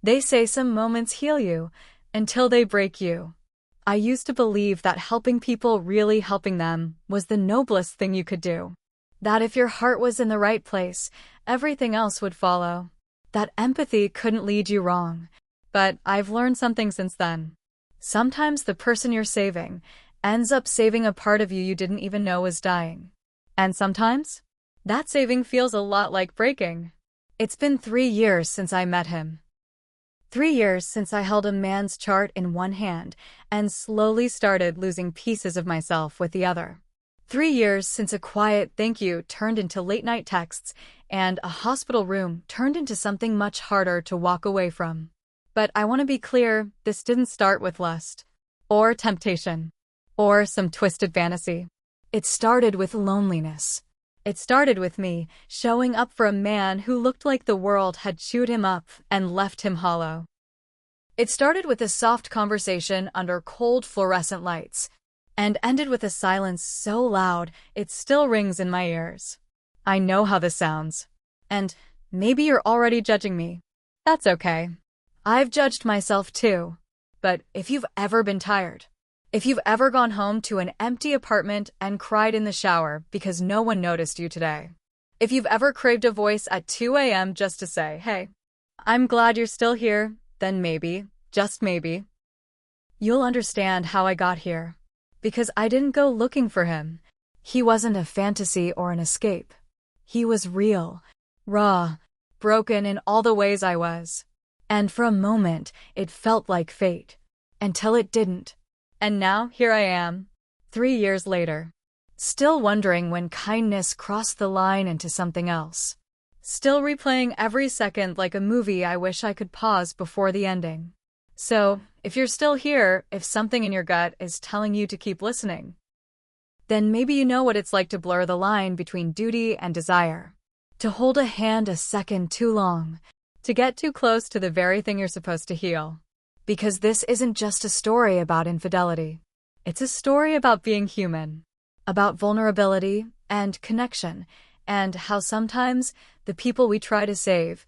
They say some moments heal you until they break you. I used to believe that helping people, really helping them, was the noblest thing you could do. That if your heart was in the right place, everything else would follow. That empathy couldn't lead you wrong. But I've learned something since then. Sometimes the person you're saving ends up saving a part of you didn't even know was dying. And sometimes, that saving feels a lot like breaking. It's been 3 years since I met him. 3 years since I held a man's chart in one hand and slowly started losing pieces of myself with the other. 3 years since a quiet thank you turned into late-night texts and a hospital room turned into something much harder to walk away from. But I want to be clear, this didn't start with lust, or temptation, or some twisted fantasy. It started with loneliness. It started with me showing up for a man who looked like the world had chewed him up and left him hollow. It started with a soft conversation under cold fluorescent lights, and ended with a silence so loud it still rings in my ears. I know how this sounds. And maybe you're already judging me. That's okay. I've judged myself too. But if you've ever been tired, if you've ever gone home to an empty apartment and cried in the shower because no one noticed you today, if you've ever craved a voice at 2 a.m. just to say, hey, I'm glad you're still here, then maybe, just maybe, you'll understand how I got here. Because I didn't go looking for him. He wasn't a fantasy or an escape. He was real, raw, broken in all the ways I was. And for a moment, it felt like fate. Until it didn't. And now, here I am, 3 years later. Still wondering when kindness crossed the line into something else. Still replaying every second like a movie I wish I could pause before the ending. So, if you're still here, if something in your gut is telling you to keep listening, then maybe you know what it's like to blur the line between duty and desire. To hold a hand a second too long. To get too close to the very thing you're supposed to heal. Because this isn't just a story about infidelity. It's a story about being human. About vulnerability and connection, and how sometimes the people we try to save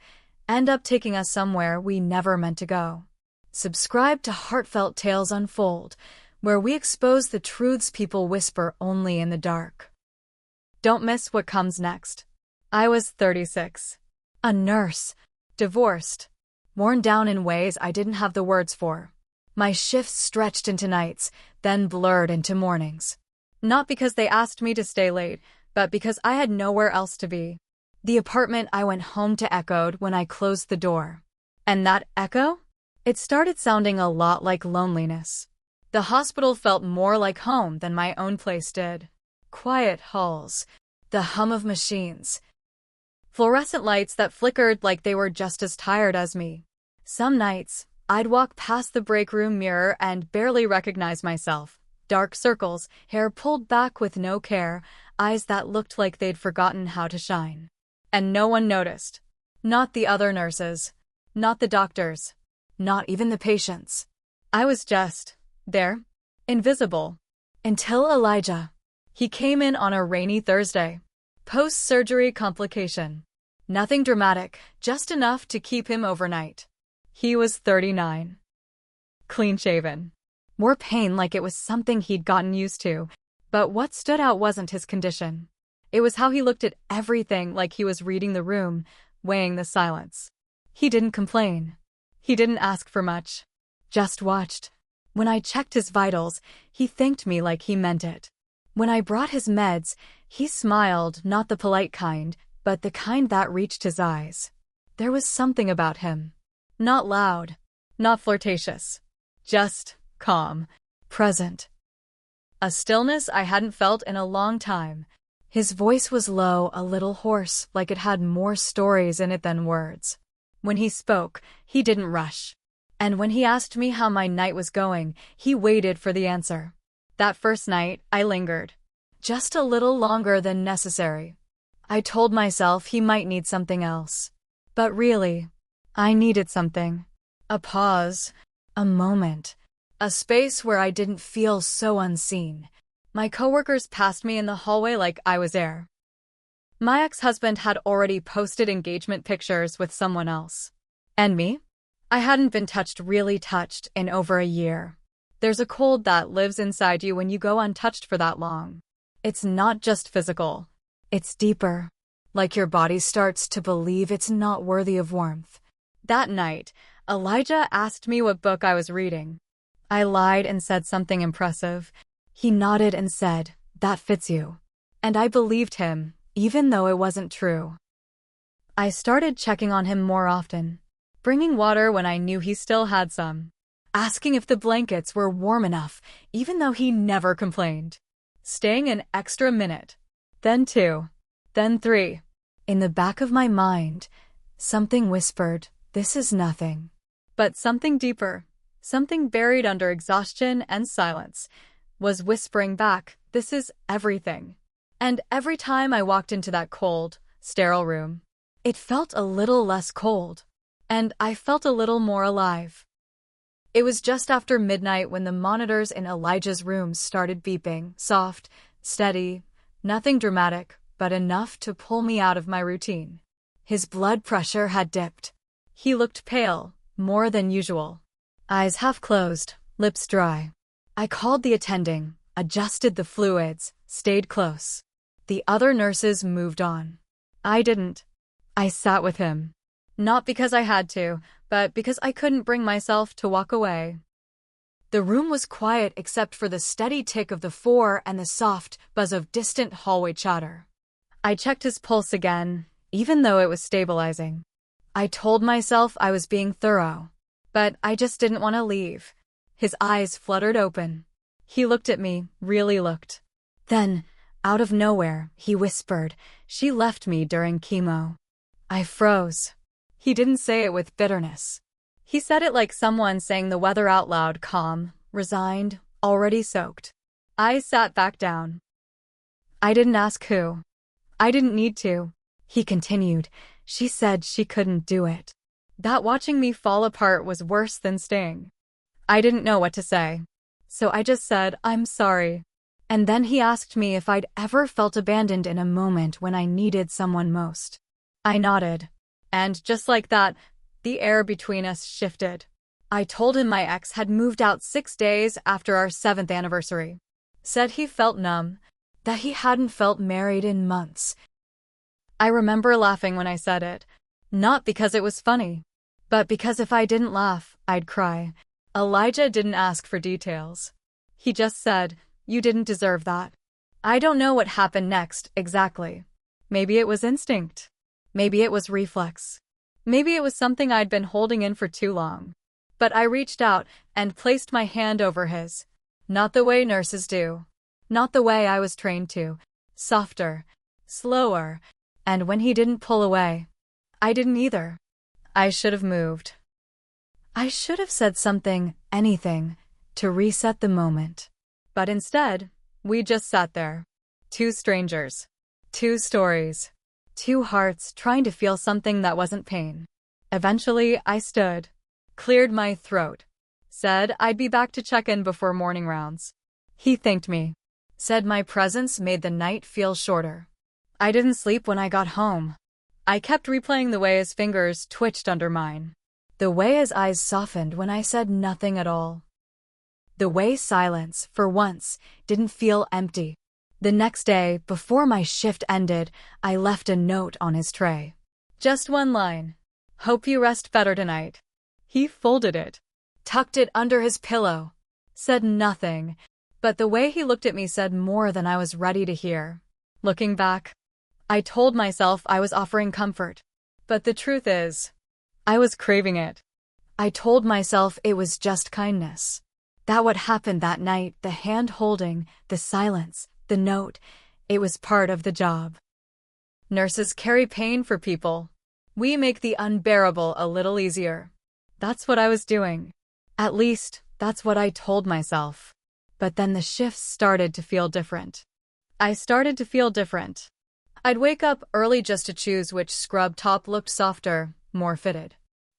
end up taking us somewhere we never meant to go. Subscribe to Heartfelt Tales Unfold, where we expose the truths people whisper only in the dark. Don't miss what comes next. I was 36. A nurse. Divorced. Worn down in ways I didn't have the words for. My shifts stretched into nights, then blurred into mornings. Not because they asked me to stay late, but because I had nowhere else to be. The apartment I went home to echoed when I closed the door. And that echo? It started sounding a lot like loneliness. The hospital felt more like home than my own place did. Quiet halls. The hum of machines. Fluorescent lights that flickered like they were just as tired as me. Some nights, I'd walk past the break room mirror and barely recognize myself. Dark circles, hair pulled back with no care, eyes that looked like they'd forgotten how to shine. And no one noticed. Not the other nurses. Not the doctors. Not even the patients. I was just there, invisible. Until Elijah. He came in on a rainy Thursday. Post-surgery complication. Nothing dramatic, just enough to keep him overnight. He was 39. Clean-shaven. More pain like it was something he'd gotten used to. But what stood out wasn't his condition. It was how he looked at everything like he was reading the room, weighing the silence. He didn't complain. He didn't ask for much. Just watched. When I checked his vitals, he thanked me like he meant it. When I brought his meds, he smiled, not the polite kind, but the kind that reached his eyes. There was something about him. Not loud, not flirtatious. Just calm, present. A stillness I hadn't felt in a long time. His voice was low, a little hoarse, like it had more stories in it than words. When he spoke, he didn't rush. And when he asked me how my night was going, he waited for the answer. That first night, I lingered. Just a little longer than necessary. I told myself he might need something else. But really, I needed something. A pause. A moment. A space where I didn't feel so unseen. My coworkers passed me in the hallway like I was air. My ex-husband had already posted engagement pictures with someone else. And me? I hadn't been really touched in over a year. There's a cold that lives inside you when you go untouched for that long. It's not just physical. It's deeper. Like your body starts to believe it's not worthy of warmth. That night, Elijah asked me what book I was reading. I lied and said something impressive. He nodded and said, "That fits you." And I believed him, even though it wasn't true. I started checking on him more often, bringing water when I knew he still had some, asking if the blankets were warm enough, even though he never complained, staying an extra minute, then 2, then 3. In the back of my mind, something whispered, "This is nothing." But something deeper, something buried under exhaustion and silence, was whispering back, "This is everything." And every time I walked into that cold, sterile room, it felt a little less cold, and I felt a little more alive. It was just after midnight when the monitors in Elijah's room started beeping, soft, steady, nothing dramatic, but enough to pull me out of my routine. His blood pressure had dipped. He looked pale, more than usual. Eyes half closed, lips dry. I called the attending, adjusted the fluids, stayed close. The other nurses moved on. I didn't. I sat with him. Not because I had to, but because I couldn't bring myself to walk away. The room was quiet except for the steady tick of the 4 and the soft buzz of distant hallway chatter. I checked his pulse again, even though it was stabilizing. I told myself I was being thorough, but I just didn't want to leave. His eyes fluttered open. He looked at me, really looked. Then, out of nowhere, he whispered, "She left me during chemo." I froze. He didn't say it with bitterness. He said it like someone saying the weather out loud, calm, resigned, already soaked. I sat back down. I didn't ask who. I didn't need to. He continued, "She said she couldn't do it." That watching me fall apart was worse than staying. I didn't know what to say. So I just said, "I'm sorry." And then he asked me if I'd ever felt abandoned in a moment when I needed someone most. I nodded. And just like that, the air between us shifted. I told him my ex had moved out 6 days after our 7th anniversary. Said he felt numb, that he hadn't felt married in months. I remember laughing when I said it, not because it was funny, but because if I didn't laugh, I'd cry. Elijah didn't ask for details. He just said, "You didn't deserve that." I don't know what happened next, exactly. Maybe it was instinct. Maybe it was reflex. Maybe it was something I'd been holding in for too long. But I reached out and placed my hand over his. Not the way nurses do. Not the way I was trained to. Softer. Slower. And when he didn't pull away, I didn't either. I should have moved. I should have said something, anything, to reset the moment. But instead, we just sat there. 2 strangers. 2 stories. 2 hearts trying to feel something that wasn't pain. Eventually, I stood, cleared my throat, said I'd be back to check in before morning rounds. He thanked me, said my presence made the night feel shorter. I didn't sleep when I got home. I kept replaying the way his fingers twitched under mine, the way his eyes softened when I said nothing at all, the way silence, for once, didn't feel empty. The next day, before my shift ended, I left a note on his tray. Just 1 line. "Hope you rest better tonight." He folded it, tucked it under his pillow, said nothing, but the way he looked at me said more than I was ready to hear. Looking back, I told myself I was offering comfort, but the truth is, I was craving it. I told myself it was just kindness. That what happened that night, the hand-holding, the silence, the note, it was part of the job. Nurses carry pain for people. We make the unbearable a little easier. That's what I was doing. At least, that's what I told myself. But then the shifts started to feel different. I started to feel different. I'd wake up early just to choose which scrub top looked softer, more fitted.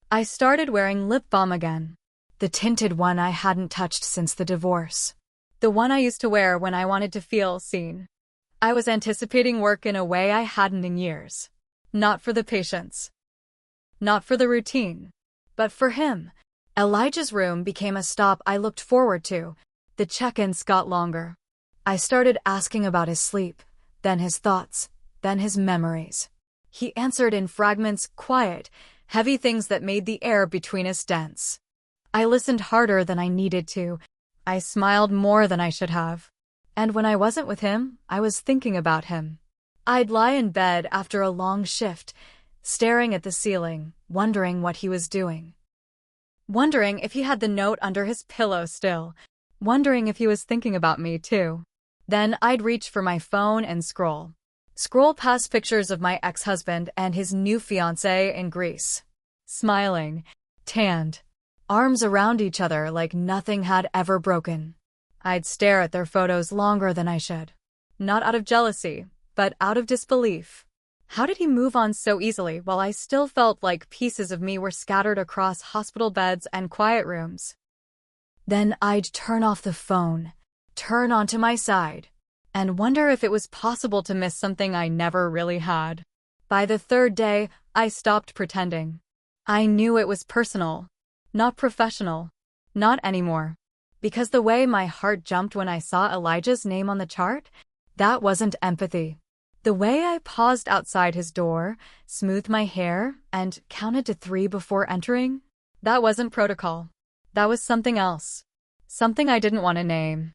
I started wearing lip balm again. The tinted one I hadn't touched since the divorce. The one I used to wear when I wanted to feel seen. I was anticipating work in a way I hadn't in years. Not for the patients. Not for the routine. But for him, Elijah's room became a stop I looked forward to. The check-ins got longer. I started asking about his sleep, then his thoughts, then his memories. He answered in fragments, quiet, heavy things that made the air between us dense. I listened harder than I needed to. I smiled more than I should have. And when I wasn't with him, I was thinking about him. I'd lie in bed after a long shift, staring at the ceiling, wondering what he was doing. Wondering if he had the note under his pillow still. Wondering if he was thinking about me, too. Then I'd reach for my phone and scroll. Scroll past pictures of my ex-husband and his new fiancée in Greece. Smiling, tanned, arms around each other like nothing had ever broken. I'd stare at their photos longer than I should. Not out of jealousy, but out of disbelief. How did he move on so easily while I still felt like pieces of me were scattered across hospital beds and quiet rooms? Then I'd turn off the phone, turn onto my side, and wonder if it was possible to miss something I never really had. By the third day, I stopped pretending. I knew it was personal, not professional, not anymore. Because the way my heart jumped when I saw Elijah's name on the chart, that wasn't empathy. The way I paused outside his door, smoothed my hair, and counted to 3 before entering, that wasn't protocol. That was something else. Something I didn't want to name.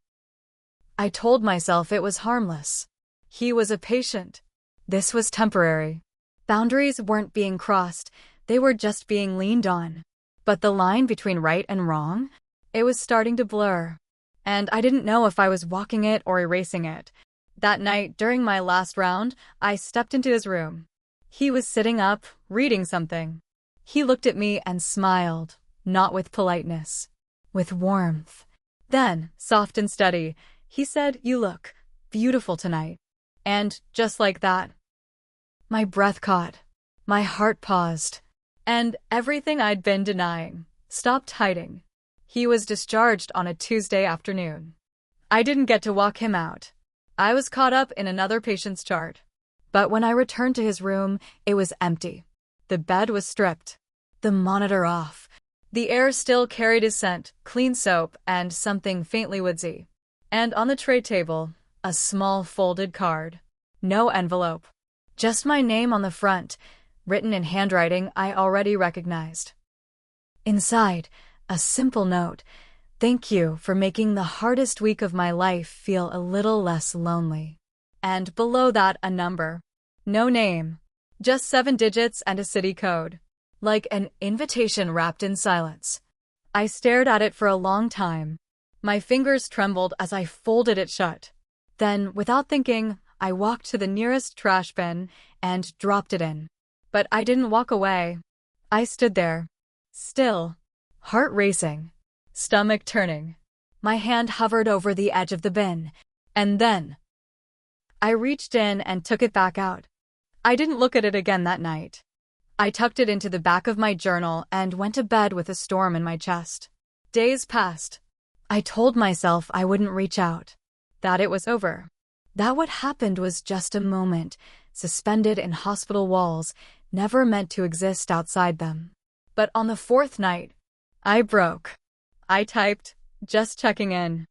I told myself it was harmless. He was a patient. This was temporary. Boundaries weren't being crossed, they were just being leaned on. But the line between right and wrong, it was starting to blur. And I didn't know if I was walking it or erasing it. That night, during my last round, I stepped into his room. He was sitting up, reading something. He looked at me and smiled, not with politeness, with warmth. Then, soft and steady, he said, "You look beautiful tonight." And just like that, my breath caught, my heart paused, and everything I'd been denying stopped hiding. He was discharged on a Tuesday afternoon. I didn't get to walk him out. I was caught up in another patient's chart. But when I returned to his room, it was empty. The bed was stripped, the monitor off. The air still carried his scent, clean soap, and something faintly woodsy. And on the tray table, a small folded card. No envelope. Just my name on the front, written in handwriting I already recognized. Inside, a simple note. "Thank you for making the hardest week of my life feel a little less lonely." And below that, a number. No name. Just 7 digits and a city code. Like an invitation wrapped in silence. I stared at it for a long time. My fingers trembled as I folded it shut. Then, without thinking, I walked to the nearest trash bin and dropped it in. But I didn't walk away. I stood there, still, heart racing, stomach turning. My hand hovered over the edge of the bin, and then I reached in and took it back out. I didn't look at it again that night. I tucked it into the back of my journal and went to bed with a storm in my chest. Days passed. I told myself I wouldn't reach out, that it was over, that what happened was just a moment, suspended in hospital walls, never meant to exist outside them. But on the 4th night, I broke. I typed, just checking in.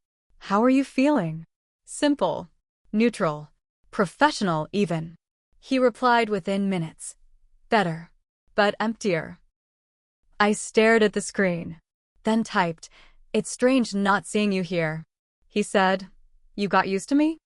"How are you feeling?" Simple, neutral, professional even. He replied within minutes. Better, but emptier. I stared at the screen, then typed, "It's strange not seeing you here." He said, "You got used to me?"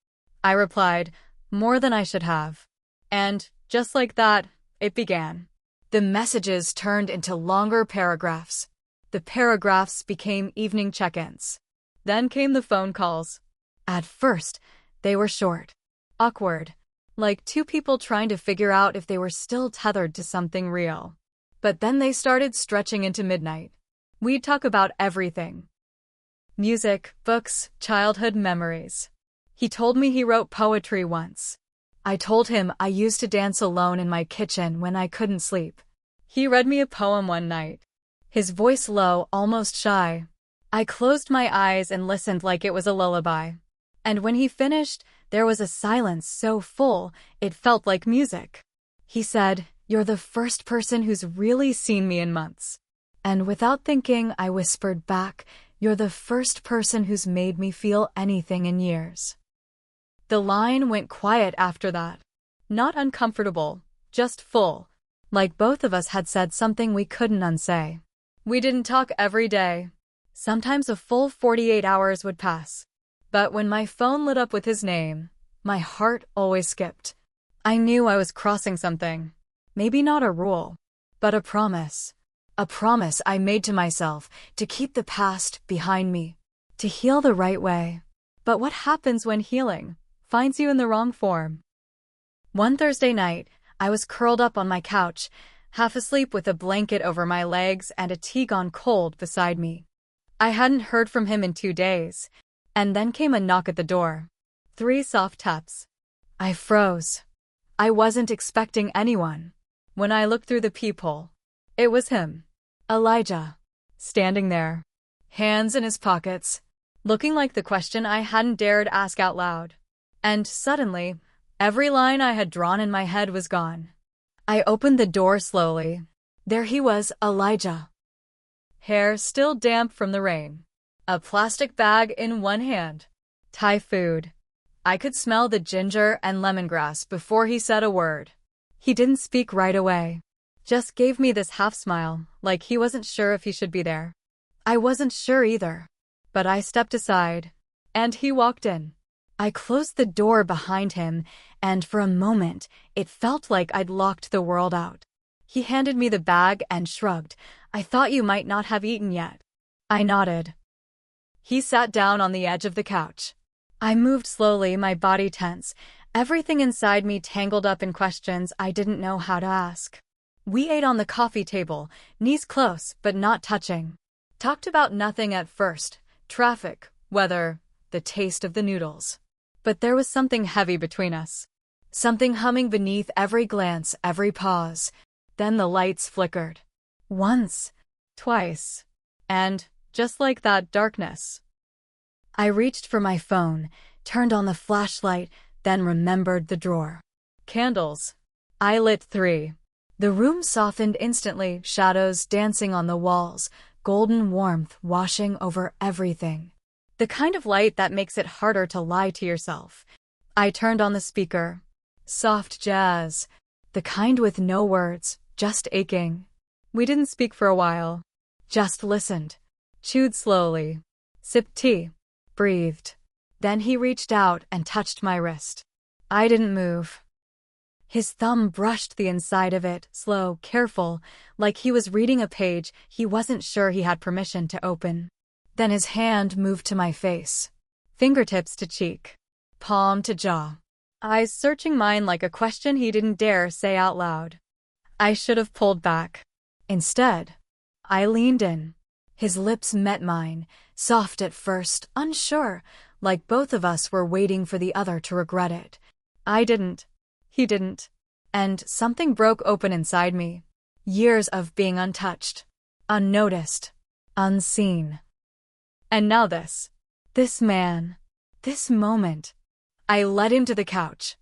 I replied, "More than I should have." And, just like that, it began. The messages turned into longer paragraphs. The paragraphs became evening check-ins. Then came the phone calls. At first, they were short, awkward, like 2 people trying to figure out if they were still tethered to something real. But then they started stretching into midnight. We'd talk about everything. Music, books, childhood memories. He told me he wrote poetry once. I told him I used to dance alone in my kitchen when I couldn't sleep. He read me a poem one night. His voice low, almost shy. I closed my eyes and listened like it was a lullaby. And when he finished, there was a silence so full, it felt like music. He said, "You're the first person who's really seen me in months." And without thinking, I whispered back, "You're the first person who's made me feel anything in years." The line went quiet after that. Not uncomfortable, just full. Like both of us had said something we couldn't unsay. We didn't talk every day. Sometimes a full 48 hours would pass. But when my phone lit up with his name, my heart always skipped. I knew I was crossing something. Maybe not a rule, but a promise. A promise I made to myself to keep the past behind me, to heal the right way. But what happens when healing finds you in the wrong form? One Thursday night, I was curled up on my couch, half asleep with a blanket over my legs and a tea gone cold beside me. I hadn't heard from him in 2 days, and then came a knock at the door. 3 soft taps. I froze. I wasn't expecting anyone. When I looked through the peephole, it was him, Elijah, standing there, hands in his pockets, looking like the question I hadn't dared ask out loud. And suddenly, every line I had drawn in my head was gone. I opened the door slowly. There he was, Elijah. Hair still damp from the rain. A plastic bag in one hand. Thai food. I could smell the ginger and lemongrass before he said a word. He didn't speak right away. Just gave me this half smile, like he wasn't sure if he should be there. I wasn't sure either. But I stepped aside, and he walked in. I closed the door behind him, and for a moment, it felt like I'd locked the world out. He handed me the bag and shrugged. "I thought you might not have eaten yet." I nodded. He sat down on the edge of the couch. I moved slowly, my body tense, everything inside me tangled up in questions I didn't know how to ask. We ate on the coffee table, knees close but not touching. Talked about nothing at first, traffic, weather, the taste of the noodles. But there was something heavy between us. Something humming beneath every glance, every pause. Then the lights flickered. Once, twice, and, just like that, darkness. I reached for my phone, turned on the flashlight, then remembered the drawer. Candles. I lit 3. The room softened instantly, shadows dancing on the walls, golden warmth washing over everything. The kind of light that makes it harder to lie to yourself. I turned on the speaker. Soft jazz. The kind with no words, just aching. We didn't speak for a while. Just listened. Chewed slowly. Sipped tea. Breathed. Then he reached out and touched my wrist. I didn't move. His thumb brushed the inside of it, slow, careful, like he was reading a page he wasn't sure he had permission to open. Then his hand moved to my face. Fingertips to cheek. Palm to jaw. Eyes searching mine like a question he didn't dare say out loud. I should have pulled back. Instead, I leaned in. His lips met mine, soft at first, unsure, like both of us were waiting for the other to regret it. I didn't. He didn't. And something broke open inside me. Years of being untouched, unnoticed, unseen. And now this. This man. This moment. I led him to the couch.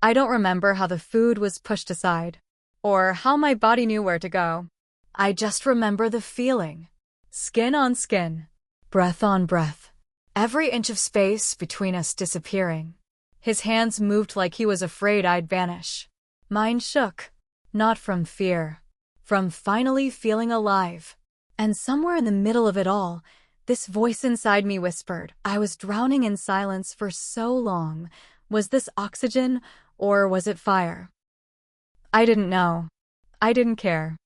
I don't remember how the food was pushed aside, or how my body knew where to go. I just remember the feeling. Skin on skin. Breath on breath. Every inch of space between us disappearing. His hands moved like he was afraid I'd vanish. Mine shook. Not from fear. From finally feeling alive. And somewhere in the middle of it all, this voice inside me whispered, I was drowning in silence for so long. Was this oxygen, or was it fire? I didn't know. I didn't care.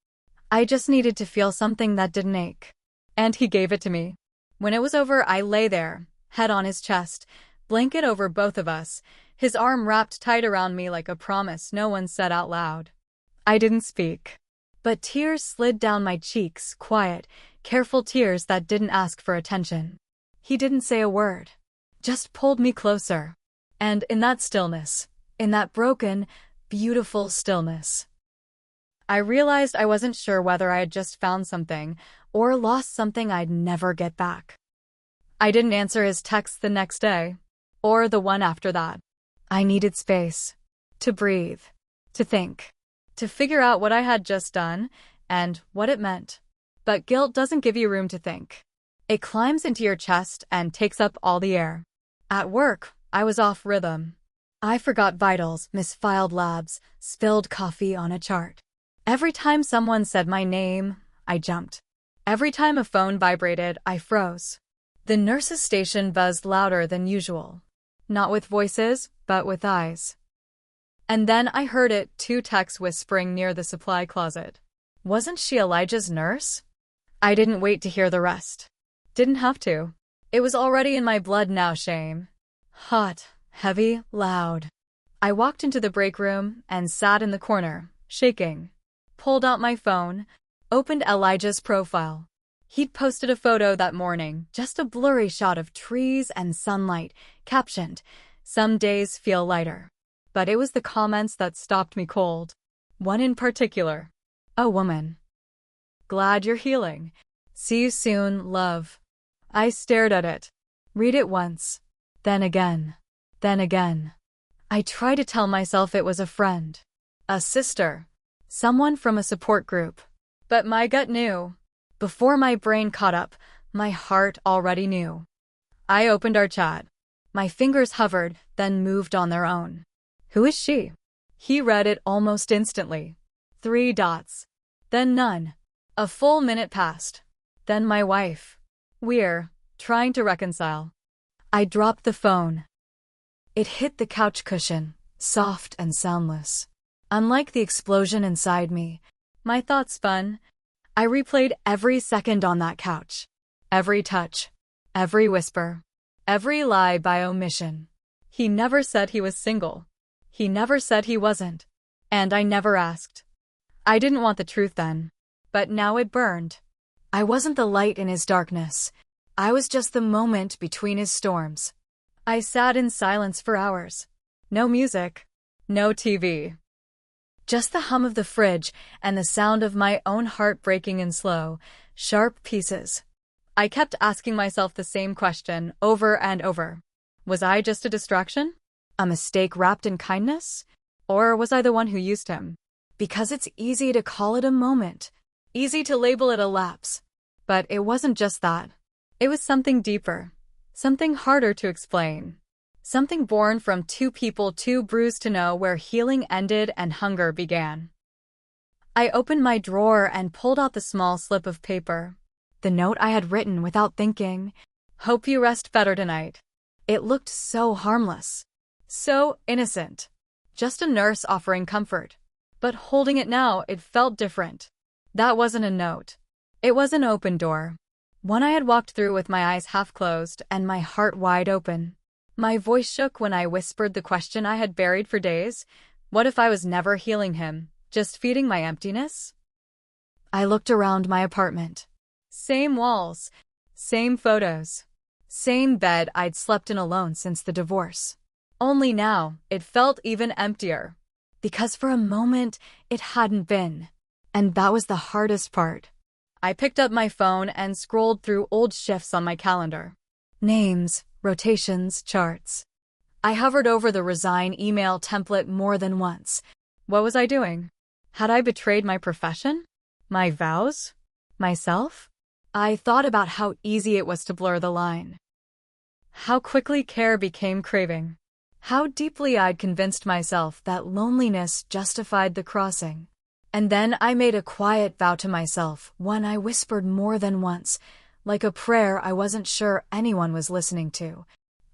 I just needed to feel something that didn't ache. And he gave it to me. When it was over, I lay there, head on his chest, blanket over both of us, his arm wrapped tight around me like a promise no one said out loud. I didn't speak. But tears slid down my cheeks, quiet, careful tears that didn't ask for attention. He didn't say a word. Just pulled me closer. And in that stillness, in that broken, beautiful stillness, I realized I wasn't sure whether I had just found something or lost something I'd never get back. I didn't answer his texts the next day, or the one after that. I needed space. To breathe. To think. To figure out what I had just done, and what it meant. But guilt doesn't give you room to think. It climbs into your chest and takes up all the air. At work, I was off rhythm. I forgot vitals, misfiled labs, spilled coffee on a chart. Every time someone said my name, I jumped. Every time a phone vibrated, I froze. The nurse's station buzzed louder than usual. Not with voices, but with eyes. And then I heard it, two techs whispering near the supply closet. Wasn't she Elijah's nurse? I didn't wait to hear the rest. Didn't have to. It was already in my blood now, shame. Hot, heavy, loud. I walked into the break room and sat in the corner, shaking. Pulled out my phone, opened Elijah's profile. He'd posted a photo that morning, just a blurry shot of trees and sunlight, captioned, "Some days feel lighter." But it was the comments that stopped me cold. One in particular. A woman. "Glad you're healing. See you soon, love." I stared at it. Read it once. Then again. Then again. I tried to tell myself it was a friend. A sister. Someone from a support group. But my gut knew. Before my brain caught up, my heart already knew. I opened our chat. My fingers hovered, then moved on their own. Who is she? He read it almost instantly. 3 dots. Then none. A full minute passed. Then my wife. We're trying to reconcile. I dropped the phone. It hit the couch cushion, soft and soundless. Unlike the explosion inside me, my thoughts spun. I replayed every second on that couch. Every touch. Every whisper. Every lie by omission. He never said he was single. He never said he wasn't. And I never asked. I didn't want the truth then. But now it burned. I wasn't the light in his darkness. I was just the moment between his storms. I sat in silence for hours. No music. No TV. Just the hum of the fridge and the sound of my own heart breaking in slow, sharp pieces. I kept asking myself the same question over and over. Was I just a distraction? A mistake wrapped in kindness? Or was I the one who used him? Because it's easy to call it a moment. Easy to label it a lapse. But it wasn't just that. It was something deeper. Something harder to explain. Something born from two people too bruised to know where healing ended and hunger began. I opened my drawer and pulled out the small slip of paper. The note I had written without thinking. Hope you rest better tonight. It looked so harmless. So innocent. Just a nurse offering comfort. But holding it now, it felt different. That wasn't a note. It was an open door. One I had walked through with my eyes half closed and my heart wide open. My voice shook when I whispered the question I had buried for days. What if I was never healing him, just feeding my emptiness? I looked around my apartment. Same walls. Same photos. Same bed I'd slept in alone since the divorce. Only now, it felt even emptier. Because for a moment, it hadn't been. And that was the hardest part. I picked up my phone and scrolled through old shifts on my calendar. Names, rotations, charts. I hovered over the resign email template more than once. What was I doing? Had I betrayed my profession? My vows? Myself? I thought about how easy it was to blur the line. How quickly care became craving. How deeply I'd convinced myself that loneliness justified the crossing. And then I made a quiet vow to myself, one I whispered more than once, like a prayer I wasn't sure anyone was listening to.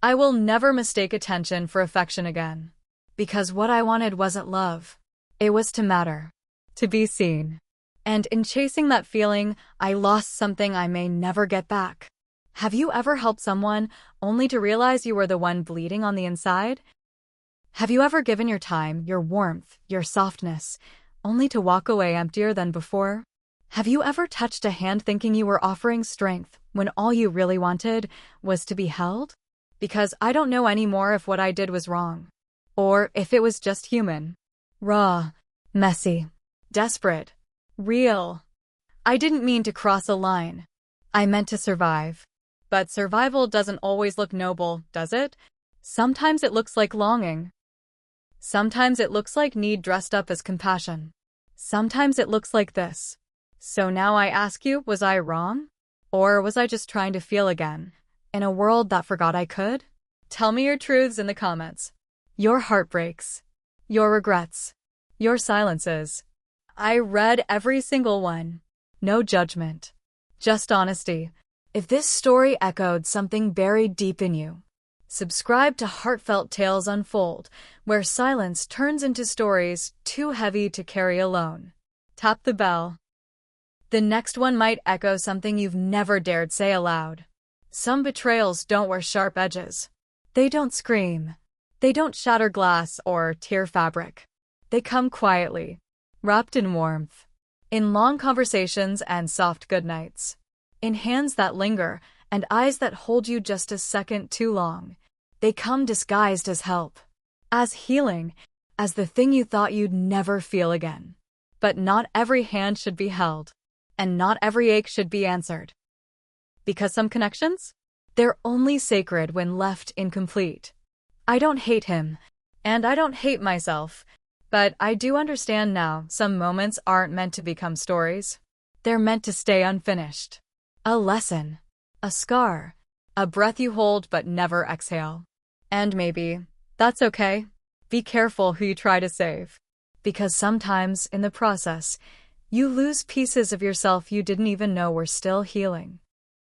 I will never mistake attention for affection again. Because what I wanted wasn't love. It was to matter. To be seen. And in chasing that feeling, I lost something I may never get back. Have you ever helped someone only to realize you were the one bleeding on the inside? Have you ever given your time, your warmth, your softness, only to walk away emptier than before? Have you ever touched a hand thinking you were offering strength when all you really wanted was to be held? Because I don't know anymore if what I did was wrong. Or if it was just human. Raw. Messy. Desperate. Real. I didn't mean to cross a line. I meant to survive. But survival doesn't always look noble, does it? Sometimes it looks like longing. Sometimes it looks like need dressed up as compassion. Sometimes it looks like this. So now I ask you, was I wrong? Or was I just trying to feel again, in a world that forgot I could? Tell me your truths in the comments. Your heartbreaks. Your regrets. Your silences. I read every single one. No judgment. Just honesty. If this story echoed something buried deep in you, subscribe to Heartfelt Tales Unfold, where silence turns into stories too heavy to carry alone. Tap the bell. The next one might echo something you've never dared say aloud. Some betrayals don't wear sharp edges. They don't scream. They don't shatter glass or tear fabric. They come quietly, wrapped in warmth, in long conversations and soft goodnights, in hands that linger and eyes that hold you just a second too long. They come disguised as help, as healing, as the thing you thought you'd never feel again. But not every hand should be held, and not every ache should be answered. Because some connections? They're only sacred when left incomplete. I don't hate him, and I don't hate myself, but I do understand now some moments aren't meant to become stories. They're meant to stay unfinished. A lesson, a scar, a breath you hold but never exhale. And maybe that's okay. Be careful who you try to save, because sometimes in the process, you lose pieces of yourself you didn't even know were still healing.